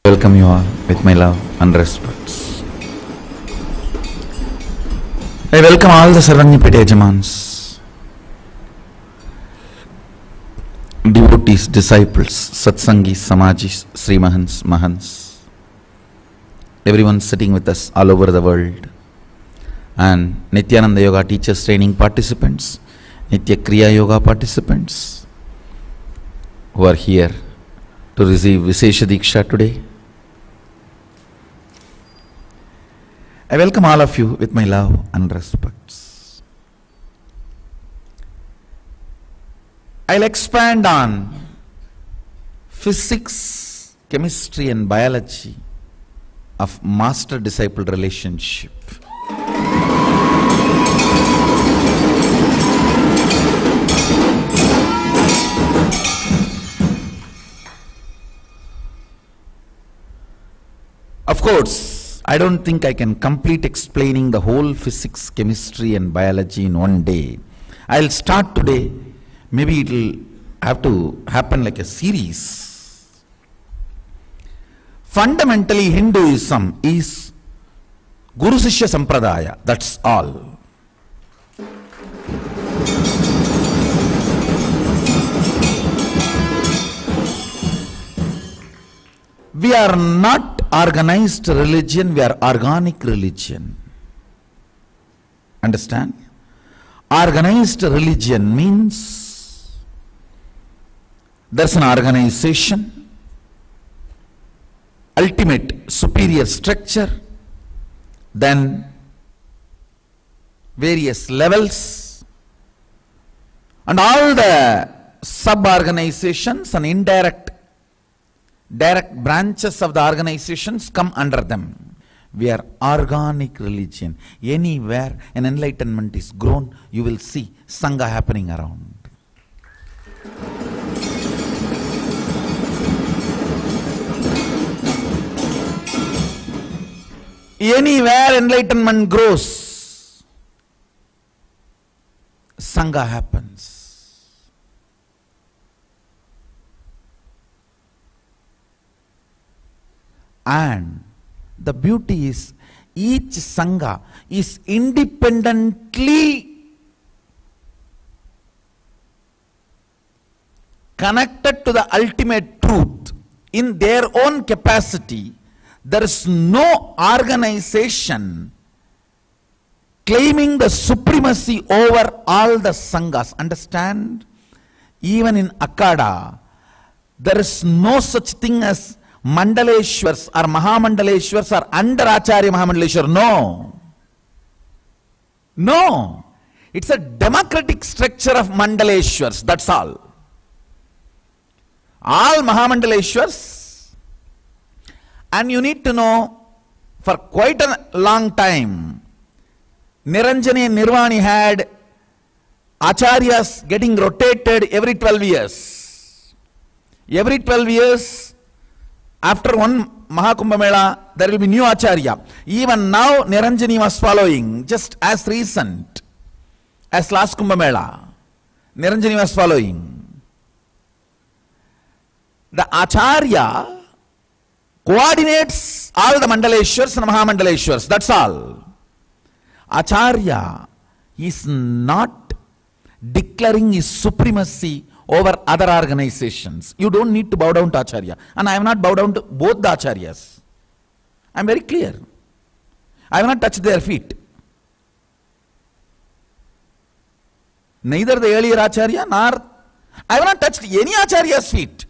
Welcome you all with my love and respects. I welcome all the Sarvanyapeta Yajamans, devotees, disciples, satsangis, samajis, srimahans, mahans, everyone sitting with us all over the world, and Nityananda Yoga Teachers Training participants, Nitya Kriya Yoga participants who are here to receive Vishesha Diksha today. I welcome all of you with my love and respects. I'll expand on physics, chemistry and biology of master-disciple relationship. Of course, I don't think I can complete explaining the whole physics, chemistry and biology in one day. I'll start today. Maybe it'll have to happen like a series. Fundamentally, Hinduism is Guru Sishya Sampradaya. That's all. We are not organized religion, we are organic religion. Understand? Organized religion means there's an organization, ultimate superior structure, then various levels, and all the sub-organizations and direct branches of the organizations come under them. We are organic religion. Anywhere an enlightenment is grown, you will see Sangha happening around. Anywhere enlightenment grows, Sangha happens. And the beauty is each Sangha is independently connected to the ultimate truth in their own capacity. There is no organization claiming the supremacy over all the Sanghas. Understand? Even in Akada, there is no such thing as Mandaleshwars or Mahamandaleshwars are under Acharya Mahamandaleshwar. No. No. It's a democratic structure of Mandaleshwars. That's all. All Mahamandaleshwars. And you need to know, for quite a long time, Niranjani and Nirvani had Acharyas getting rotated every 12 years. Every 12 years, after one Mahakumbha Mela, there will be new Acharya. Even now, Niranjani was following, just as recent as last Kumbha Mela. Niranjani was following. The Acharya coordinates all the Mandaleshwars and Mahamandaleshwars. That's all. Acharya is not declaring his supremacy over other organizations. You don't need to bow down to Acharya. And I have not bowed down to both the Acharyas. I am very clear. I have not touched their feet. Neither the earlier Acharya nor I have not touched any Acharya's feet.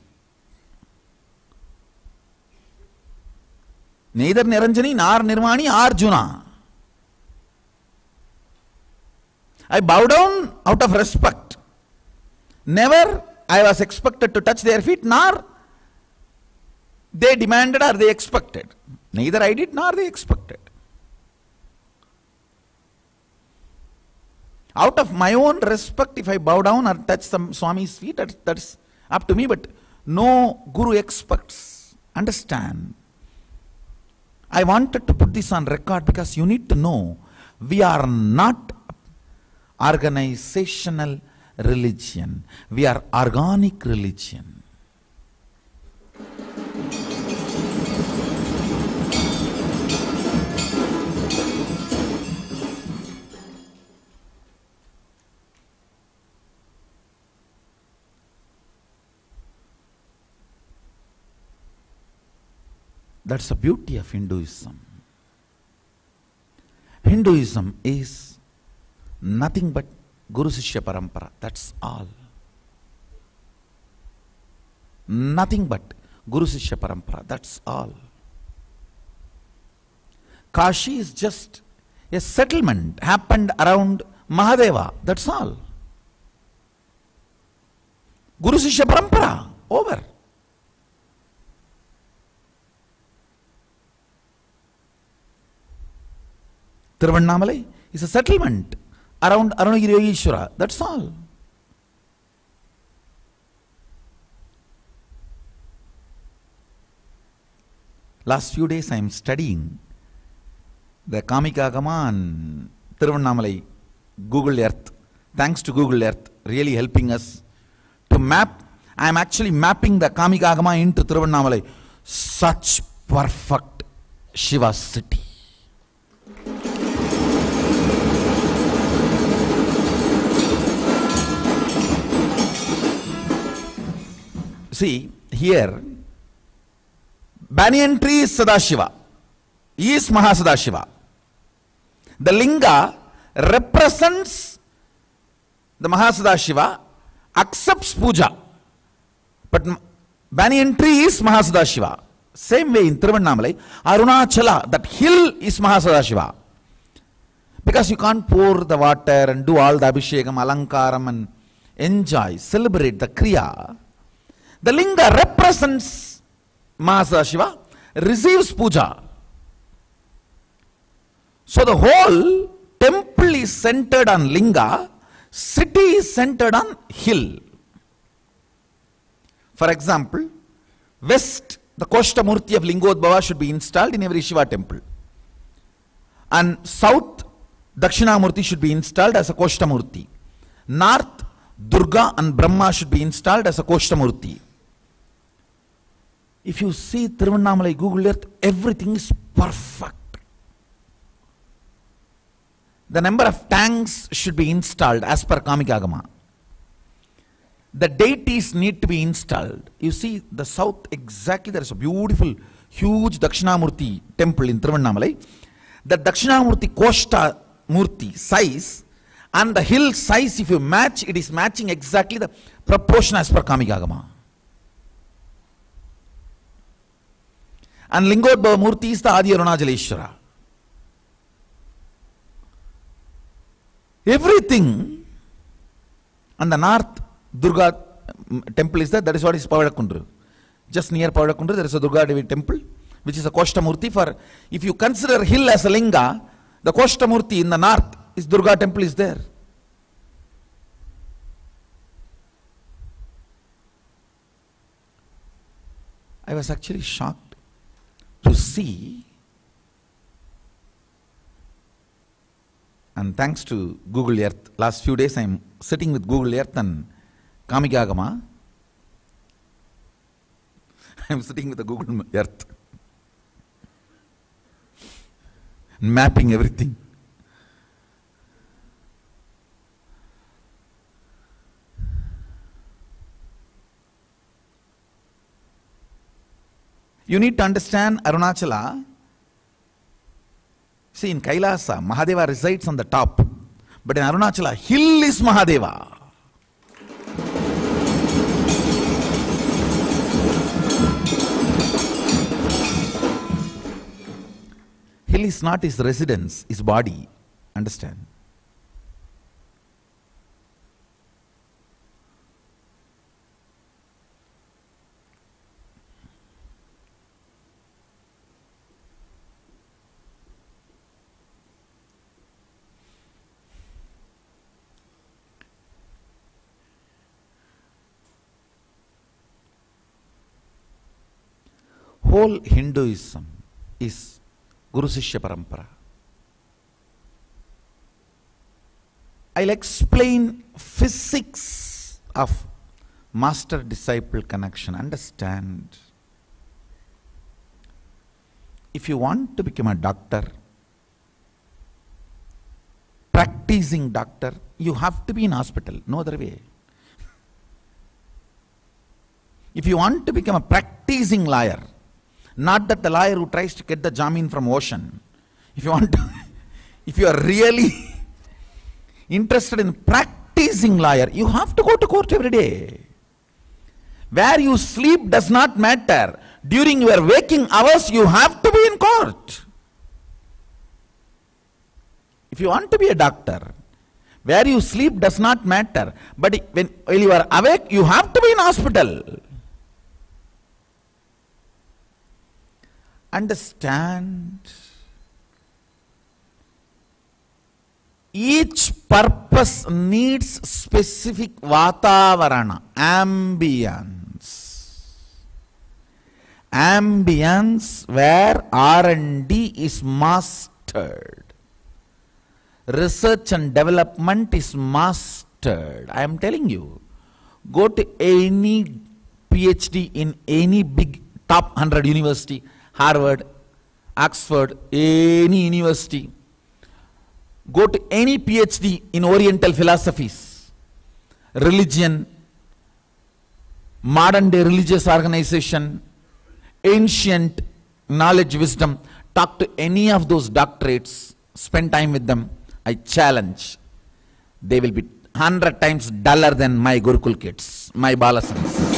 Neither Niranjani nor Nirvani or Arjuna. I bow down out of respect. Never I was expected to touch their feet, nor they demanded or they expected. Neither I did nor they expected. Out of my own respect, if I bow down or touch some Swami's feet, that's up to me, but no Guru expects. Understand? I wanted to put this on record because you need to know we are not organizational religion. We are organic religion. That's the beauty of Hinduism. Hinduism is nothing but Guru Sishya Parampara. That's all. Nothing but Guru Sishya Parampara. That's all. Kashi is just a settlement happened around Mahadeva. That's all. Guru Sishya Parampara. Over. Tiruvannamalai is a settlement around Arunagiri Yogeshwara. That's all. Last few days I am studying the Kamika Agama and Tiruvannamalai Google Earth. Thanks to Google Earth, really helping us to map. I am actually mapping the Kamika Agama into Tiruvannamalai. Such perfect Shiva city. See, here, banyan tree is Sadashiva. He is Mahasadashiva. The linga represents the Mahasadashiva, accepts puja. But banyan tree is Mahasadashiva. Same way in Tiruvannamalai, Arunachala, that hill is Mahasadashiva. Because you can't pour the water and do all the abhishekam, alankaram and enjoy, celebrate the kriya. The linga represents Mahasadashiva, receives puja. So the whole temple is centered on linga, city is centered on hill. For example, west, the Koshtamurti of Lingodbhava should be installed in every Shiva temple. And south, Dakshinamurti should be installed as a Koshtamurti. North, Durga and Brahma should be installed as a Koshtamurti. If you see Tiruvannamalai Google Earth, everything is perfect. The number of tanks should be installed as per Kamika Agama. The deities need to be installed. You see the south exactly, there is a beautiful, huge Dakshinamurti temple in Tiruvannamalai. The Dakshinamurti Koshta Murti size and the hill size, if you match, it is matching exactly the proportion as per Kamika Agama. And Lingodbhava Murti is the Adi Arunachaleshwara. Everything. And the north Durga temple is there. That is what is Pavadakundru. Just near Pavadakundru there is a Durga Devi temple, which is a Koshtamurti. For if you consider hill as a linga, the Koshtamurti in the north is Durga temple is there. I was actually shocked to see, and thanks to Google Earth, last few days I am sitting with Google Earth and Kamika Agama. I am sitting with the Google Earth, mapping everything. You need to understand Arunachala. See, in Kailasa, Mahadeva resides on the top. But in Arunachala, hill is Mahadeva. Hill is not his residence, his body. Understand? Whole Hinduism is Guru Sishya Parampara. I'll explain physics of master-disciple connection. Understand. If you want to become a doctor, practicing doctor, you have to be in hospital, no other way. If you want to become a practicing lawyer, Not that the lawyer who tries to get the jamin from ocean. If you want to, if you are really interested in practicing lawyer, you have to go to court every day. Where you sleep does not matter. During your waking hours, you have to be in court. If you want to be a doctor, where you sleep does not matter. But while you are awake, you have to be in hospital. Understand? Each purpose needs specific vatavarana, ambience. Ambience where R&D is mastered. Research and development is mastered. I am telling you, go to any PhD in any big top 100 university, Harvard, Oxford, any university. Go to any PhD in Oriental philosophies, religion, modern day religious organization, ancient knowledge, wisdom. Talk to any of those doctorates, spend time with them. I challenge, they will be 100 times duller than my Gurukul kids, my Balasans.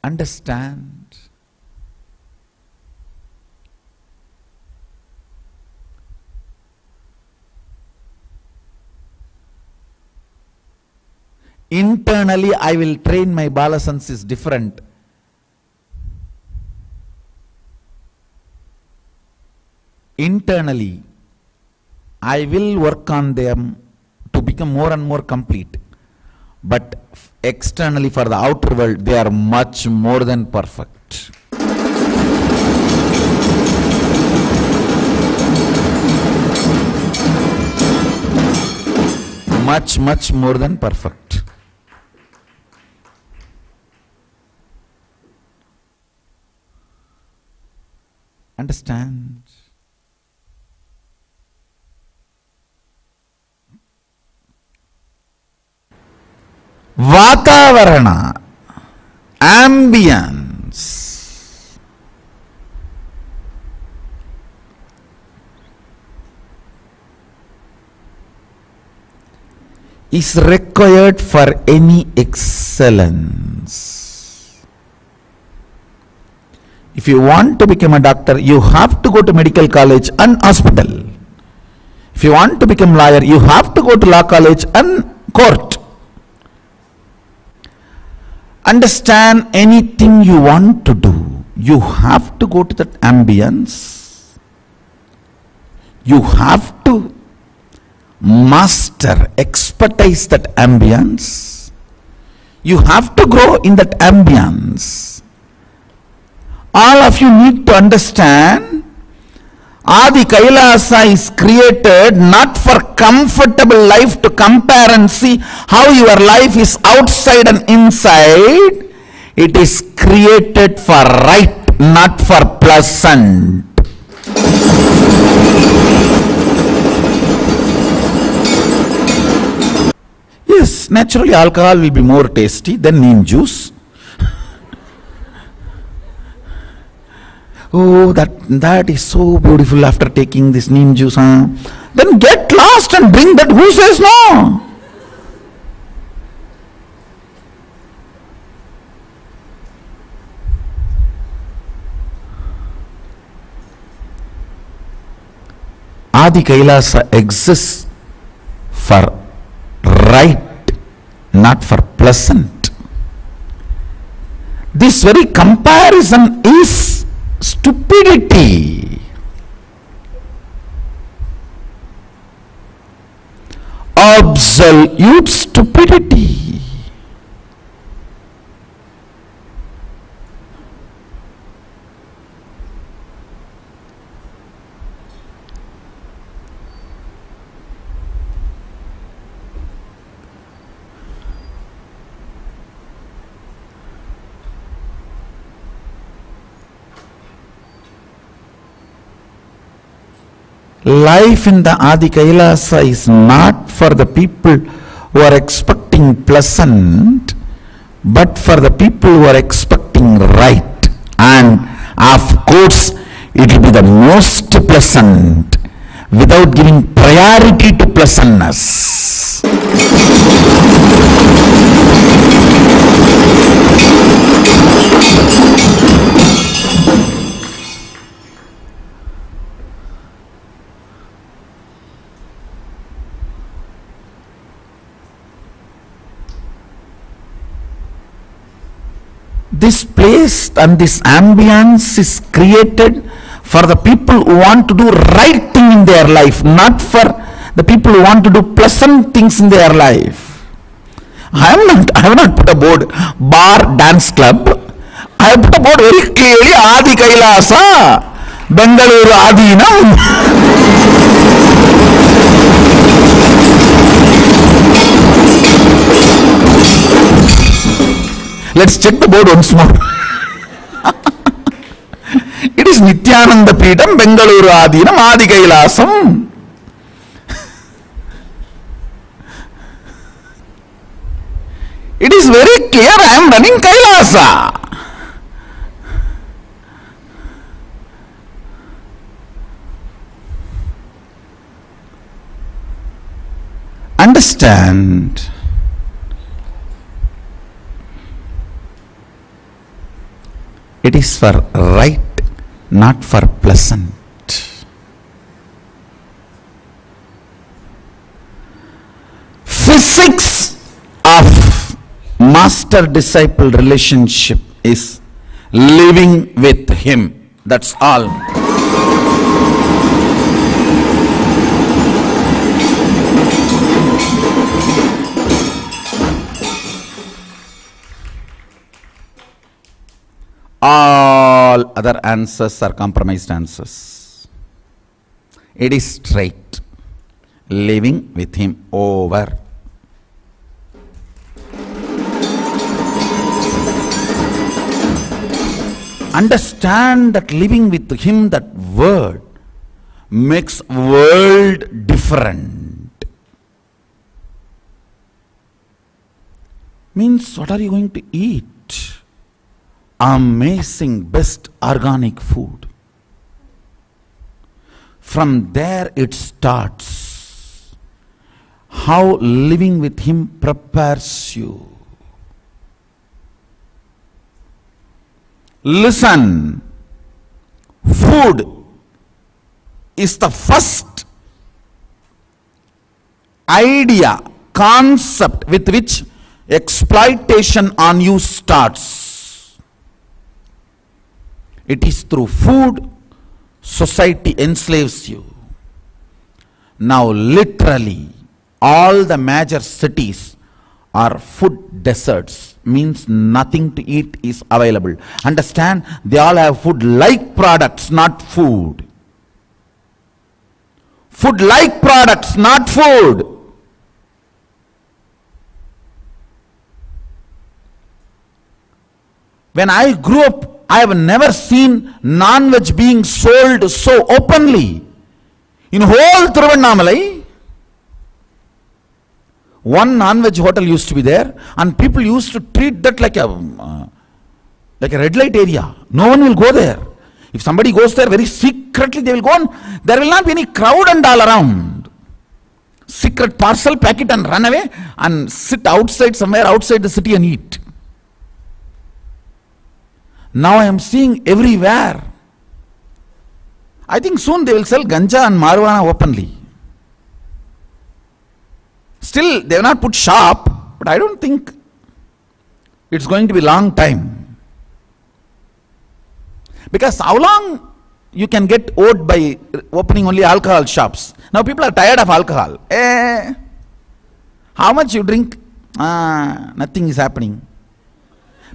Understand? Internally, I will train my Balasans is different. Internally, I will work on them to become more and more complete. But externally, for the outer world, they are much more than perfect. Much, much more than perfect. Understand? Vatavarana, ambience. Is required for any excellence. If you want to become a doctor, you have to go to medical college and hospital. If you want to become lawyer, you have to go to law college and court. Understand, anything you want to do, you have to go to that ambience. You have to master, expertise that ambience. You have to grow in that ambience. All of you need to understand, Adi Kailasa is created not for comfortable life to compare and see how your life is outside and inside. It is created for right, not for pleasant. Yes, naturally alcohol will be more tasty than neem juice. Oh, that is so beautiful after taking this neem juice. Huh? Then get lost and drink that. Who says no? Adi Kailasa exists for right, not for pleasant. This very comparison is stupidity. Absolute stupidity. Life in the Adi Kailasa is not for the people who are expecting pleasant, but for the people who are expecting right. And of course, it will be the most pleasant without giving priority to pleasantness. This place and this ambience is created for the people who want to do right thing in their life, not for the people who want to do pleasant things in their life. I have not put a board, bar, dance club. I have put a board very clearly, Adi Kailasa, Bengaluru Adinam. Let's check the board once more. It is Nityananda Peetham, Bengaluru Adinam, Adi Kailasam. It is very clear I am running Kailasa. Understand. It is for right, not for pleasant. Physics of master-disciple relationship is living with him. That's all. All other answers are compromised answers. It is straight. Living with him, over. Understand that living with him, that word, makes world different. Means, what are you going to eat? Amazing, best organic food. From there it starts. How living with him prepares you. Listen, food is the first idea, concept with which exploitation on you starts. It is through food society enslaves you. Now literally all the major cities are food deserts, means nothing to eat is available. Understand, they all have food like products, not food. Food like products, not food. When I grew up, I have never seen non-veg being sold so openly. In whole Thiruvannamalai, one non-veg hotel used to be there, and people used to treat that like a red light area. No one will go there. If somebody goes there, very secretly they will go on. There will not be any crowd and all around. Secret parcel, pack it and run away and sit outside, somewhere outside the city and eat. Now I am seeing everywhere. I think soon they will sell ganja and marijuana openly. Still, they have not put shop, but I don't think it's going to be long time. Because how long you can get owed by opening only alcohol shops? Now people are tired of alcohol. How much you drink? Nothing is happening.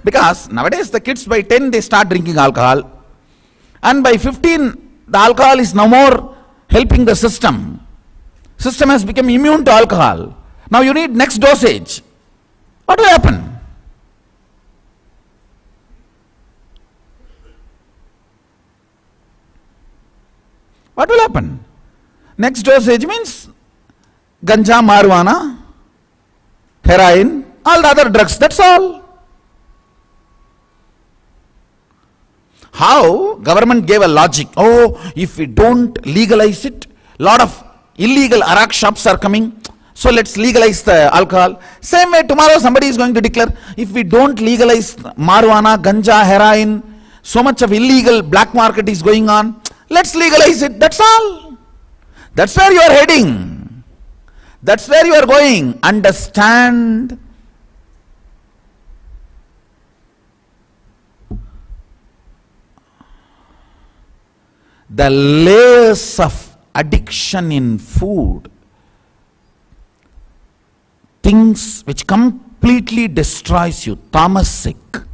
Because nowadays the kids by 10 they start drinking alcohol, and by 15 the alcohol is no more helping the system. System has become immune to alcohol. Now you need next dosage. What will happen? What will happen? Next dosage means ganja, marijuana, heroin, all the other drugs, that's all. How government gave a logic, oh, if we don't legalize it, lot of illegal arak shops are coming, so let's legalize the alcohol. Same way tomorrow somebody is going to declare, if we don't legalize marijuana, ganja, heroin, so much of illegal black market is going on, let's legalize it, that's all. That's where you are heading. That's where you are going. Understand. The layers of addiction in food, things which completely destroys you, tamasic,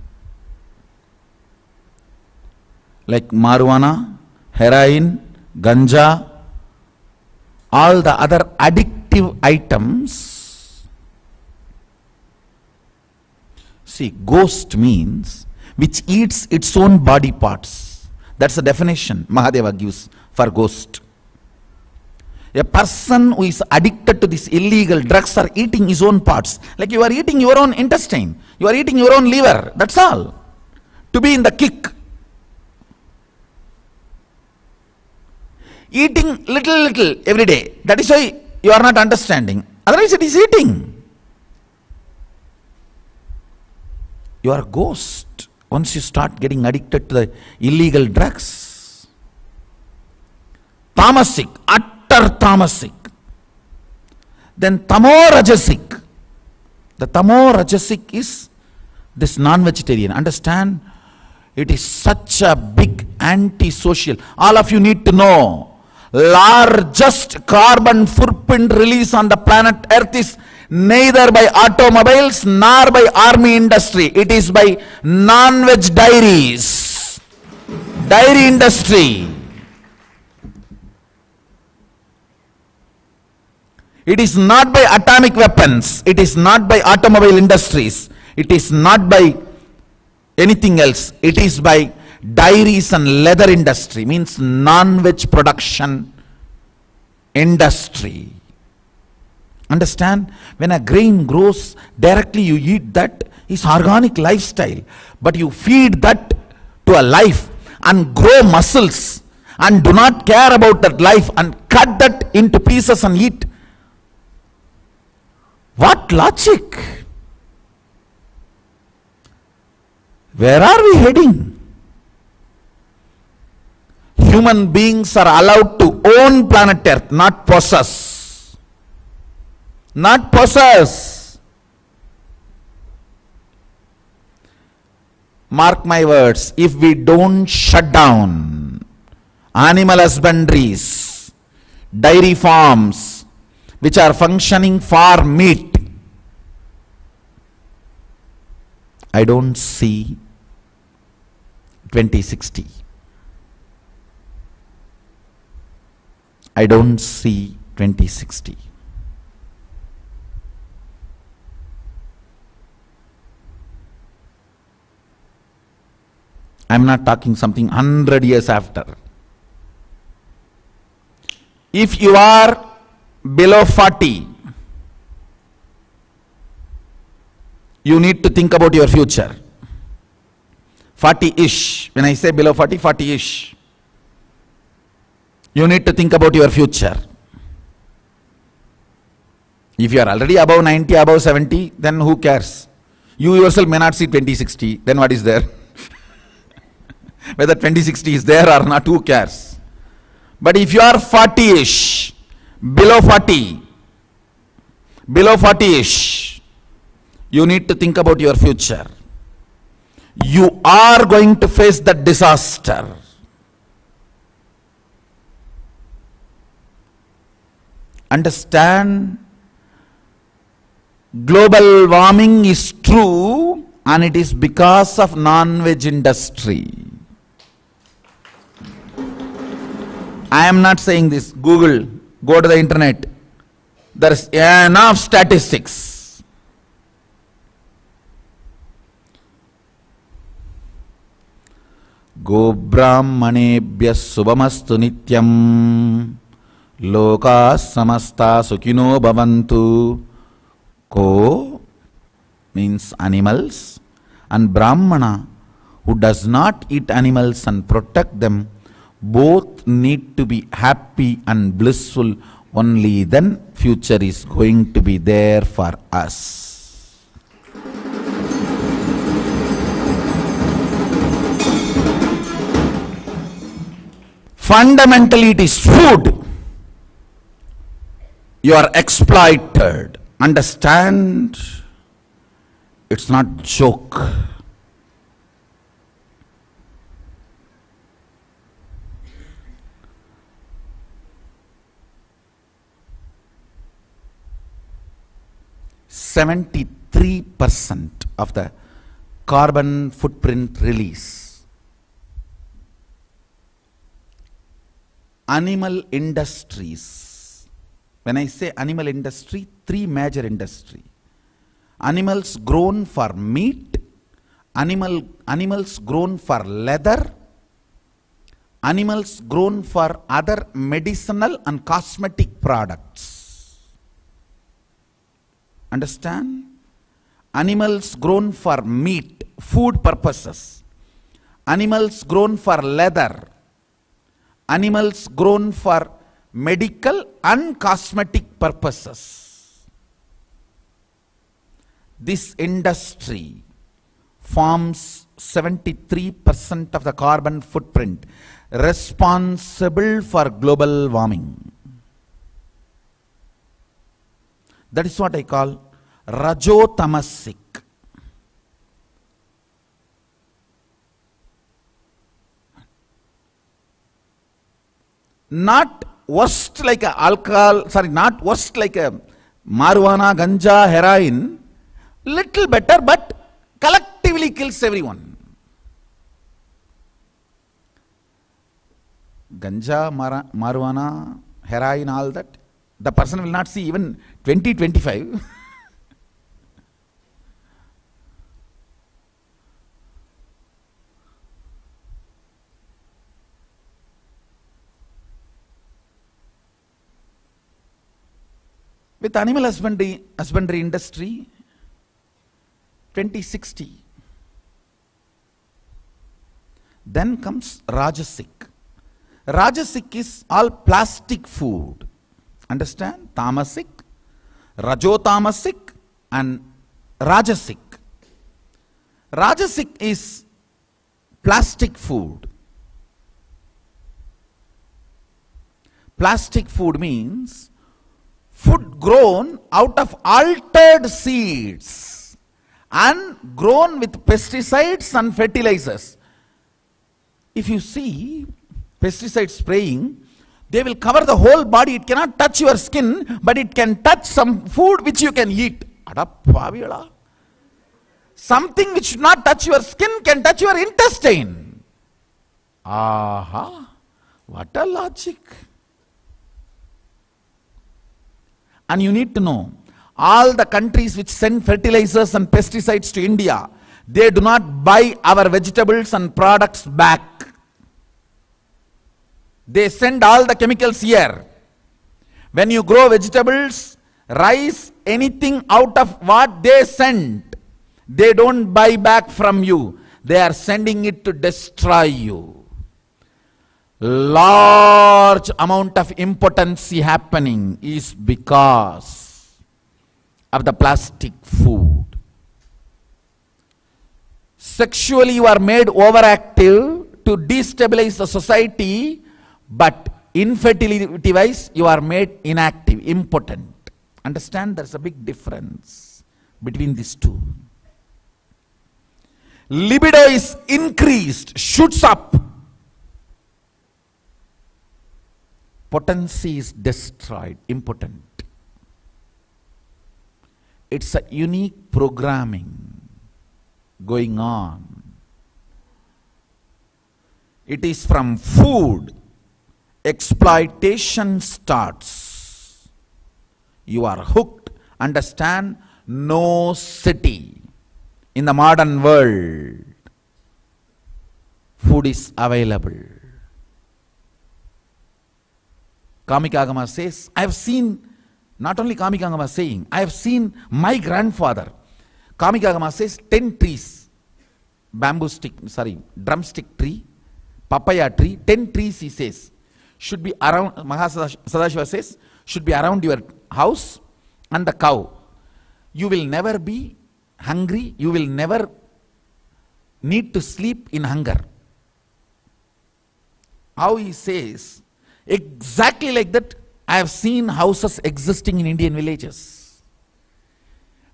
like marijuana, heroin, ganja, all the other addictive items. See, ghost means which eats its own body parts. That's the definition Mahadeva gives for ghost. A person who is addicted to these illegal drugs are eating his own parts. Like you are eating your own intestine, you are eating your own liver, that's all. To be in the kick. Eating little every day. That is why you are not understanding. Otherwise it is eating. You are a ghost once you start getting addicted to the illegal drugs. Tamasic, utter tamasic. Then tamorajasic. The tamorajasic is this non-vegetarian. Understand? It is such a big anti-social. All of you need to know. Largest carbon footprint release on the planet Earth is neither by automobiles nor by army industry. It is by non-veg dairies. Dairy industry. It is not by atomic weapons. It is not by automobile industries. It is not by anything else. It is by dairies and leather industry, means non-veg production industry. Understand? When a grain grows, directly you eat that, is organic lifestyle. But you feed that to a life and grow muscles and do not care about that life and cut that into pieces and eat. What logic? Where are we heading? Human beings are allowed to own planet Earth, not possess. Not possess. Mark my words, if we don't shut down animal husbandries, dairy farms, which are functioning for meat, I don't see 2060. I don't see 2060. I am not talking something 100 years after. If you are below 40, you need to think about your future. 40-ish. When I say below 40, 40-ish. You need to think about your future. If you are already above 90, above 70, then who cares? You yourself may not see 2060, then what is there? Whether 2060 is there or not, who cares? But if you are 40-ish, below 40-ish, you need to think about your future. You are going to face the disaster. Understand, global warming is true and it is because of non-veg industry. I am not saying this. Google, go to the internet. There is enough statistics. Go brahmanebhya subhamastu nityam Loka samasta sukino bhavantu. Ko means animals, and Brahmana, who does not eat animals and protect them, both need to be happy and blissful. Only then future is going to be there for us. Fundamentally it is food. You are exploited. Understand? It's not joke. %73% of the carbon footprint release. Animal industries. When I say animal industry, three major industry. Animals grown for meat, animals grown for leather, animals grown for other medicinal and cosmetic products. Understand? Animals grown for meat, food purposes. Animals grown for leather. Animals grown for medical and cosmetic purposes. This industry forms 73% of the carbon footprint responsible for global warming. That is what I call rajotamasic. Not worst like a alcohol, sorry, not worst like a marijuana, ganja, heroin. Little better, but collectively kills everyone. Ganja, marijuana, heroin, all that. The person will not see even 20-25. With animal husbandry industry, 2060. Then comes Rajasic. Rajasic is all plastic food. Understand? Tamasic, Rajotamasic and Rajasic. Rajasic is plastic food. Plastic food means food grown out of altered seeds and grown with pesticides and fertilizers. If you see pesticide spraying, they will cover the whole body. It cannot touch your skin, but it can touch some food which you can eat. Something which should not touch your skin can touch your intestine. Aha, what a logic. And you need to know, all the countries which send fertilizers and pesticides to India, they do not buy our vegetables and products back. They send all the chemicals here. When you grow vegetables, rice, anything out of what they send, they don't buy back from you. They are sending it to destroy you. Large amount of impotency happening is because of the plastic food. Sexually you are made overactive to destabilize the society, but infertility wise you are made inactive, impotent. Understand? There is a big difference between these two. Libido is increased, shoots up. Potency is destroyed, impotent. It's a unique programming going on. It is from food. Exploitation starts. You are hooked. Understand? No city in the modern world food is available. Kamikagama says, I have seen, not only Kamikagama saying, I have seen my grandfather. Kamikagama says 10 trees, drumstick tree, papaya tree, 10 trees he says, should be around, Sadashiva says, should be around your house and the cow. You will never be hungry, you will never need to sleep in hunger. How he says, exactly like that, I have seen houses existing in Indian villages.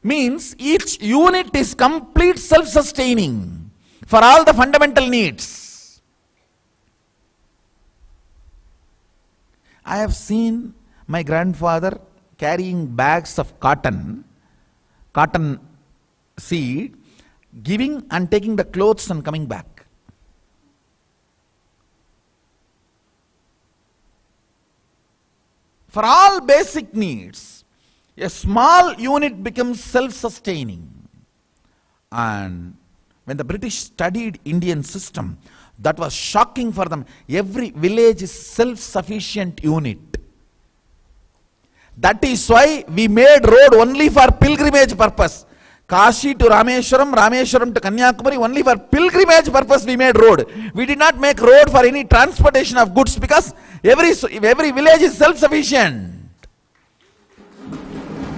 Means each unit is complete self-sustaining for all the fundamental needs. I have seen my grandfather carrying bags of cotton seed, giving and taking the clothes and coming back. For all basic needs, a small unit becomes self-sustaining. And when the British studied Indian system, that was shocking for them. Every village is self-sufficient unit. That is why we made road only for pilgrimage purpose. Kashi to Rameshwaram, Rameshwaram to Kanyakumari, only for pilgrimage purpose we made road. We did not make road for any transportation of goods, because every village is self-sufficient.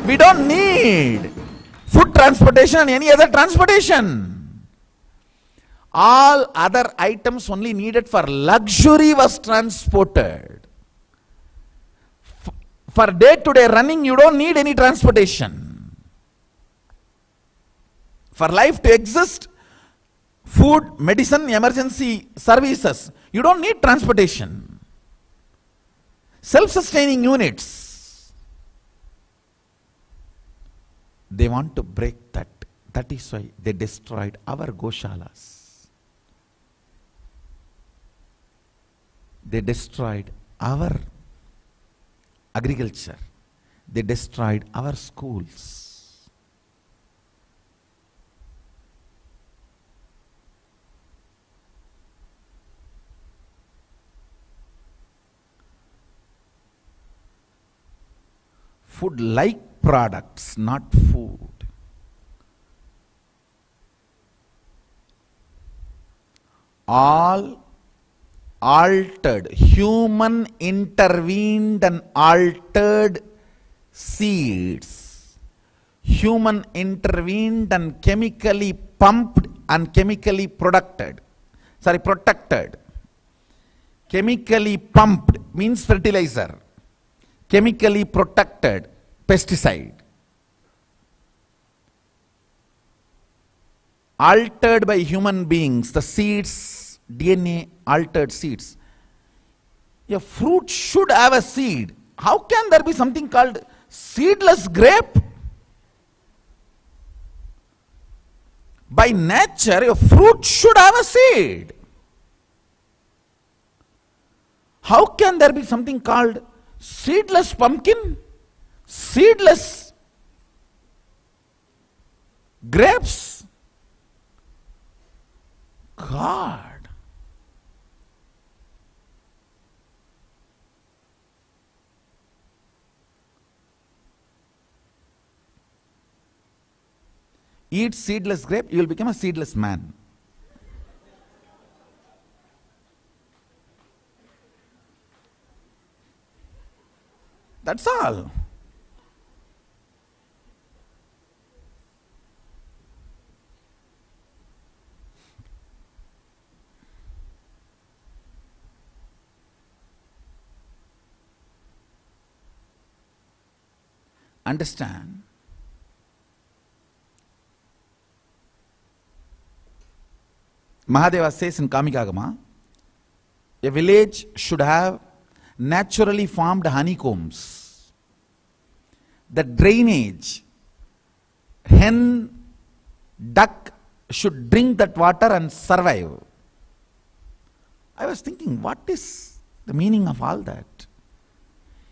We don't need food transportation and any other transportation. All other items only needed for luxury was transported. For day-to-day running, you don't need any transportation. For life to exist, food, medicine, emergency services, you don't need transportation. Self-sustaining units. They want to break that. That is why they destroyed our Goshalas. They destroyed our agriculture. They destroyed our schools. Food-like products, not food. All altered, human intervened and altered seeds. Human intervened and chemically pumped and chemically protected. Chemically pumped means fertilizer. Chemically protected, pesticide. Altered by human beings, the seeds, DNA altered seeds. A fruit should have a seed. How can there be something called seedless grape? By nature, a fruit should have a seed. How can there be something called seedless pumpkin, seedless grapes? God. Eat seedless grape, you will become a seedless man. That's all. Understand? Mahadeva says in Kamikagama, a village should have naturally formed honeycombs. The drainage, hen, duck should drink that water and survive. I was thinking, what is the meaning of all that?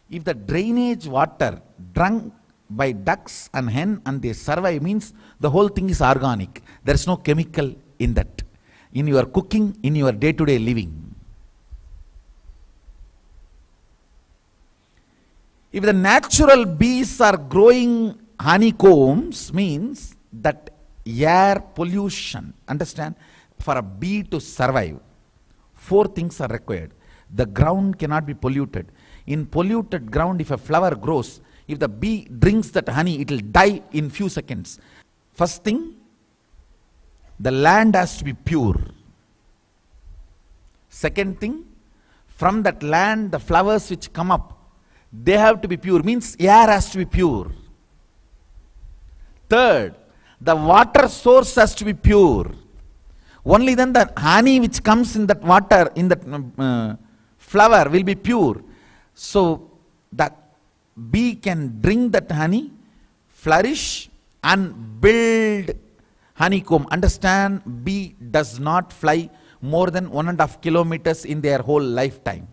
If the drainage water drunk by ducks and hen and they survive, means the whole thing is organic. There is no chemical in that. In your cooking, in your day-to-day living. If the natural bees are growing honeycombs, means that air pollution, understand? For a bee to survive, 4 things are required. The ground cannot be polluted. In polluted ground, if a flower grows, if the bee drinks that honey, it will die in few seconds. First thing, the land has to be pure. Second thing, from that land, the flowers which come up, they have to be pure, means air has to be pure. Third, the water source has to be pure. Only then the honey which comes in that water, in that flower will be pure. So the bee can drink that honey, flourish and build honeycomb. Understand, bee does not fly more than 1.5 kilometers in their whole lifetime.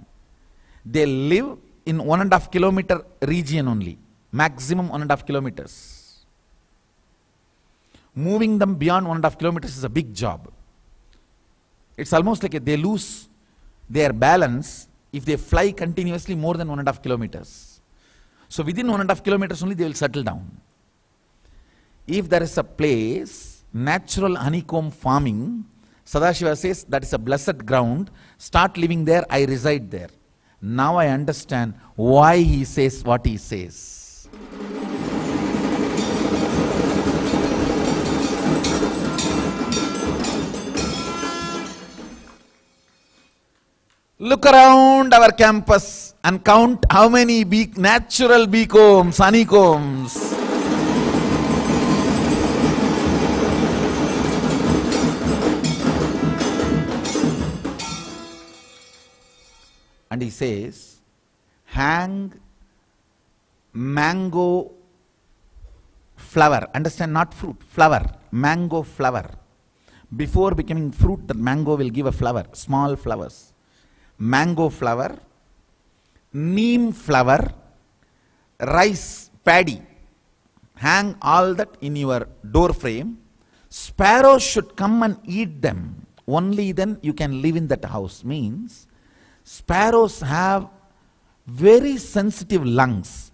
They live in 1.5 kilometer region only, maximum 1.5 kilometers. Moving them beyond 1.5 kilometers is a big job. It's almost like they lose their balance if they fly continuously more than 1.5 kilometers. So within 1.5 kilometers only they will settle down. If there is a place, natural honeycomb farming, Sadashiva says that is a blessed ground, start living there, I reside there. Now I understand why he says what he says. Look around our campus and count how many natural beecombs, honeycombs. And he says, hang mango flower. Understand, not fruit, flower, mango flower. Before becoming fruit, the mango will give a flower, small flowers. Mango flower, neem flower, rice, paddy. Hang all that in your door frame. Sparrows should come and eat them. Only then you can live in that house. Means, sparrows have very sensitive lungs.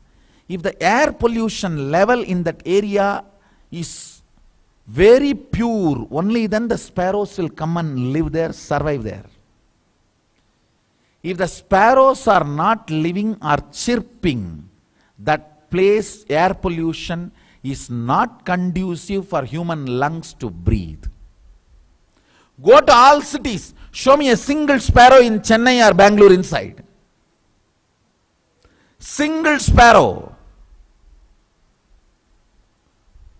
If the air pollution level in that area is very pure, only then the sparrows will come and live there, survive there. If the sparrows are not living or chirping, that place, air pollution is not conducive for human lungs to breathe. Go to all cities, show me a single sparrow in Chennai or Bangalore inside. Single sparrow.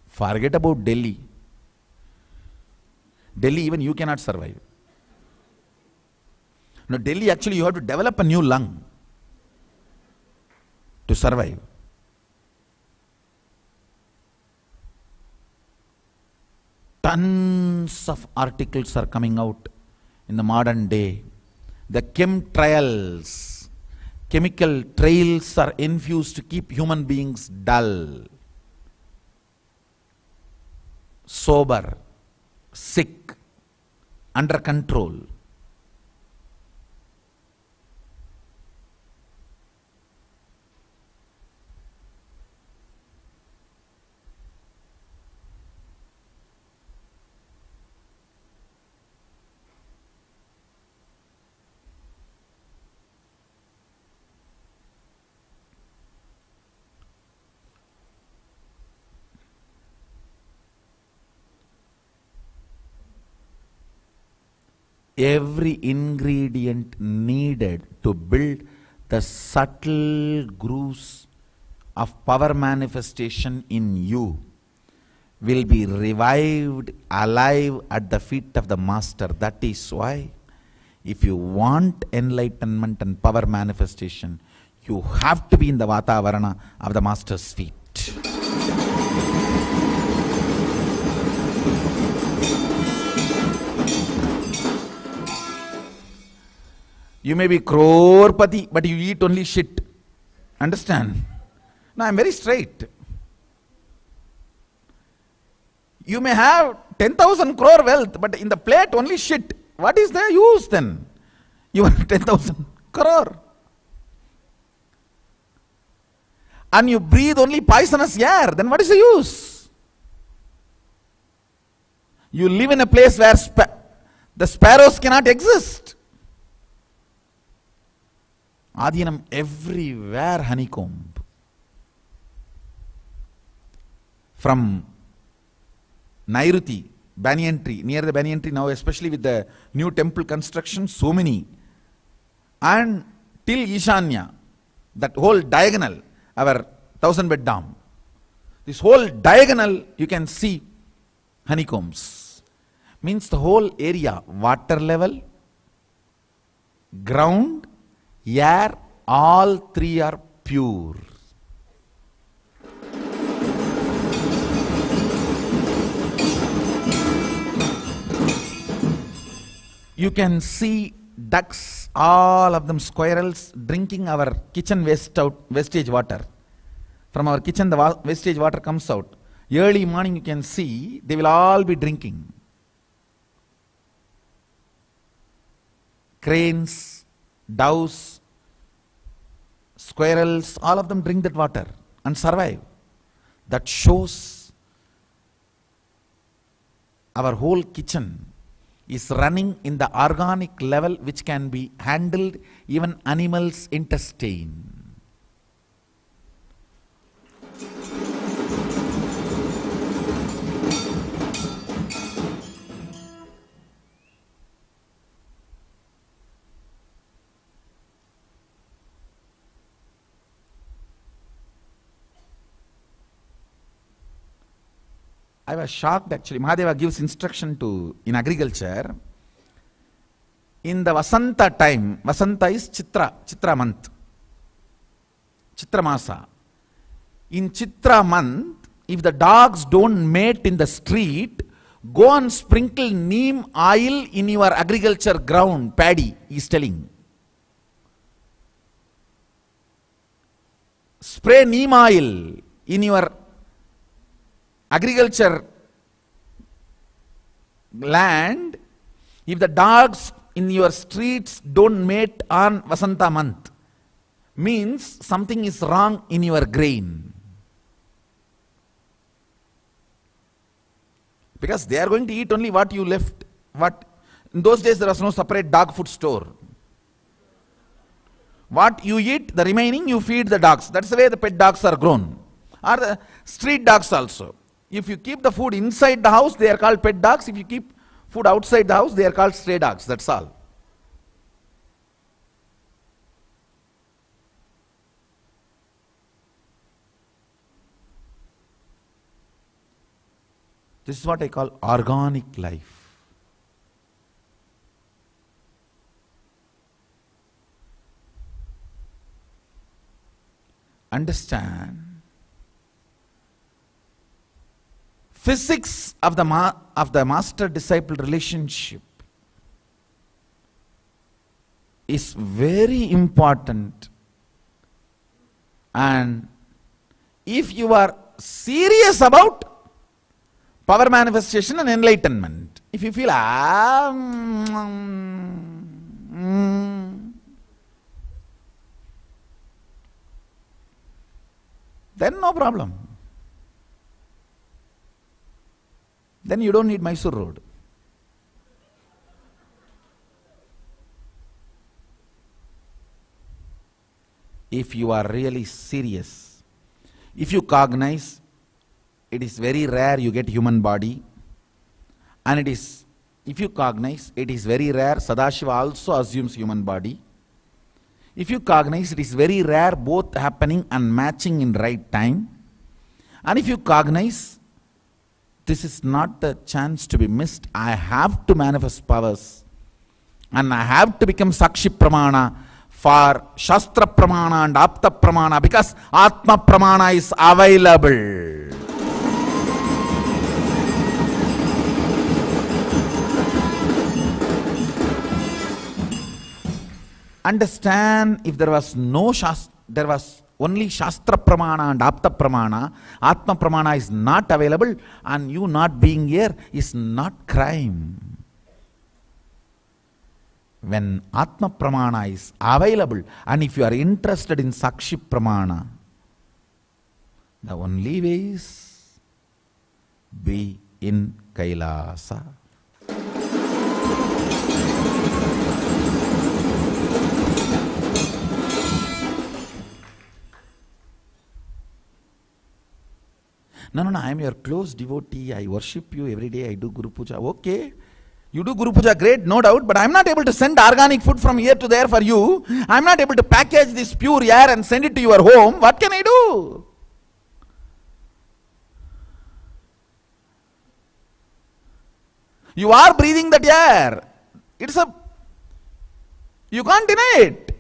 Forget about Delhi. Delhi, even you cannot survive. No, Delhi, actually you have to develop a new lung to survive. Tons of articles are coming out in the modern day. The chemtrails, chemical trails are infused to keep human beings dull, sober, sick, under control. Every ingredient needed to build the subtle grooves of power manifestation in you will be revived, alive at the feet of the Master. That is why, if you want enlightenment and power manifestation, you have to be in the Vatavarana of the Master's feet. You may be crorepati, but you eat only shit. Understand? Now I am very straight. You may have 10,000 crore wealth, but in the plate only shit. What is the use then? You want 10,000 crore. and you breathe only poisonous air, then what is the use? You live in a place where the sparrows cannot exist. Adhinam everywhere, honeycomb. From Nairuti, banyan tree, near the banyan tree now, especially with the new temple construction, so many. And till Ishanya, that whole diagonal, our 1000-bed dam, this whole diagonal you can see honeycombs. Means the whole area, water level, ground, air, all three are pure. You can see ducks, all of them squirrels, drinking our kitchen wastage water. From our kitchen, the wastage water comes out. Early morning you can see, they will all be drinking. Cranes, doves, squirrels, all of them drink that water and survive. That shows our whole kitchen is running in the organic level which can be handled even animals' intestine. I was shocked actually. Mahadeva gives instruction in agriculture. In the Vasanta time, Vasanta is Chitra month, Chitra Masa. In Chitra month, if the dogs don't mate in the street, go and sprinkle neem oil in your agriculture ground, paddy, he is telling. Spray neem oil in your agriculture land if the dogs in your streets don't mate on Vasanta month. Means something is wrong in your grain. Because they are going to eat only what you left. In those days there was no separate dog food store. What you eat, the remaining you feed the dogs. That's the way the pet dogs are grown. Or the street dogs also. If you keep the food inside the house, they are called pet dogs. If you keep food outside the house, they are called stray dogs. That's all. This is what I call organic life. Understand? Physics of the master-disciple relationship is very important, and if you are serious about power manifestation and enlightenment, if you feel then no problem. Then you don't need Mysore Road. If you are really serious, if you cognize, it is very rare you get human body, and if you cognize, it is very rare Sadashiva also assumes human body. If you cognize, it is very rare both happening and matching in right time. And if you cognize, this is not the chance to be missed. I have to manifest powers, and I have to become Sakshi Pramana for Shastra Pramana and Apta Pramana, because Atma Pramana is available. Understand, if there was no Shastra, there was only Shastra Pramana and Apta Pramana, Atma Pramana is not available, and you not being here is not crime. When Atma Pramana is available, and if you are interested in Sakshi Pramana, The only way is be in Kailasa. No, I am your close devotee. I worship you every day. I do Guru Puja. Okay. You do Guru Puja, great, no doubt, but I am not able to send organic food from here to there for you. I am not able to package this pure air and send it to your home. What can I do? You are breathing that air. You can't deny it.